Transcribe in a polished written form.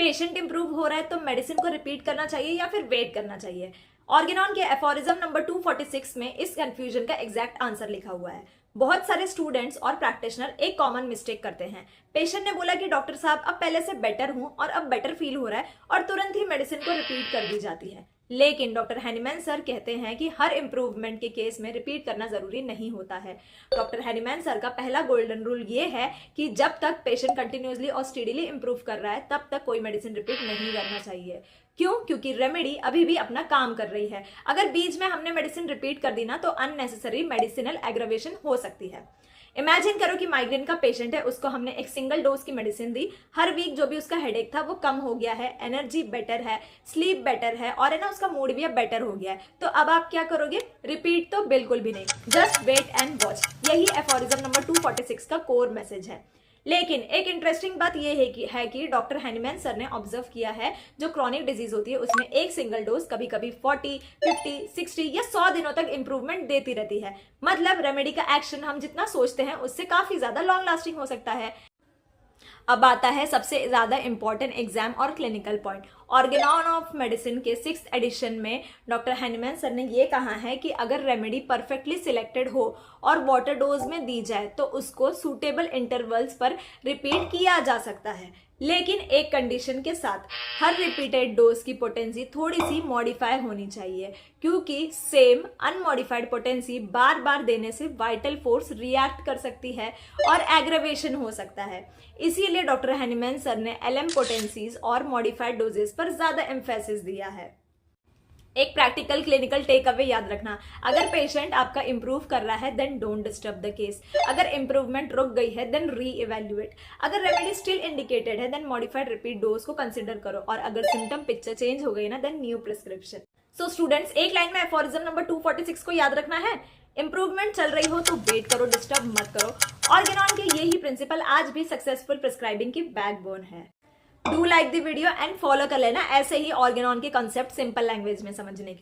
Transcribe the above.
Patient improve हो रहा है तो मेडिसिन को रिपीट करना चाहिए या फिर वेट करना चाहिए। ऑर्गेनॉन के एफोरिज्म नंबर 246 में इस कंफ्यूजन का एग्जैक्ट आंसर लिखा हुआ है। बहुत सारे स्टूडेंट्स और प्रैक्टिशनर एक कॉमन मिस्टेक करते हैं। पेशेंट ने बोला कि डॉक्टर साहब अब पहले से बेटर हूं और अब बेटर फील हो रहा है और तुरंत ही मेडिसिन को रिपीट कर दी जाती है। लेकिन डॉक्टर हैनीमैन सर कहते हैं कि हर इंप्रूवमेंट के केस में रिपीट करना जरूरी नहीं होता है। डॉक्टर हैनीमैन सर का पहला गोल्डन रूल ये है कि जब तक पेशेंट कंटिन्यूसली और स्टेडीली इंप्रूव कर रहा है तब तक कोई मेडिसिन रिपीट नहीं करना चाहिए। क्यों? क्योंकि रेमेडी अभी भी अपना काम कर रही है। अगर बीच में हमने मेडिसिन रिपीट कर दी ना तो अननेसेसरी मेडिसिनल एग्रावेशन हो सकती है। इमेजिन करो कि माइग्रेन का पेशेंट है, उसको हमने एक सिंगल डोज की मेडिसिन दी, हर वीक जो भी उसका हेडेक था वो कम हो गया है, एनर्जी बेटर है, स्लीप बेटर है और है ना उसका मूड भी अब बेटर हो गया है। तो अब आप क्या करोगे? रिपीट तो बिल्कुल भी नहीं, जस्ट वेट एंड वॉच। यही एफोरिज्म नंबर 246 का कोर मैसेज है। लेकिन एक इंटरेस्टिंग बात यह है कि डॉक्टर हैनीमैन सर ने ऑब्जर्व किया है जो क्रॉनिक डिजीज होती है उसमें एक सिंगल डोज कभी कभी 40, 50, 60 या 100 दिनों तक इंप्रूवमेंट देती रहती है। मतलब रेमेडी का एक्शन हम जितना सोचते हैं उससे काफी ज्यादा लॉन्ग लास्टिंग हो सकता है। अब आता है सबसे ज्यादा इंपॉर्टेंट एग्जाम और clinical point. Organon of medicine के 6th एडिशन में डॉक्टर हैनीमैन सर ने यह कहा है कि अगर रेमेडी परफेक्टली सिलेक्टेड हो और वाटर डोज में दी जाए तो उसको सूटेबल इंटरवल्स पर रिपीट किया जा सकता है, लेकिन एक कंडीशन के साथ। हर रिपीटेड डोज की पोटेंसी थोड़ी सी मॉडिफाई होनी चाहिए, क्योंकि सेम अनमॉडिफाइड पोटेंसी बार बार देने से वाइटल फोर्स रिएक्ट कर सकती है और एग्रेवेशन हो सकता है। इसीलिए डॉक्टर हैनीमैन सर ने एलएम पोटेंसीज और मॉडिफाइड डोजेस पर ज्यादा एम्फेसिस दिया है। एक प्रैक्टिकल क्लिनिकल टेक अवे याद रखना, अगर पेशेंट आपका इंप्रूव कर रहा है then don't disturb the case. अगर इंप्रूवमेंट रुक गई है देन री इवेल्युएट। अगर रेमेडी स्टिल इंडिकेटेड है देन मॉडिफाइड रिपीट डोज को कंसिडर करो और अगर सिम्टम पिक्चर चेंज हो गई ना then new prescription. So students, एक लाइन में एफोरिज्म नंबर 246 को याद रखना है। इंप्रूवमेंट चल रही हो तो वेट करो, डिस्टर्ब मत करो। ऑर्गेनॉन के यही प्रिंसिपल आज भी सक्सेसफुल प्रिस्क्राइबिंग की बैकबोन है। Do like the video and follow कर लेना ऐसे ही ऑर्गेनॉन के कॉन्सेप्ट सिंपल लैंग्वेज में समझने के लिए।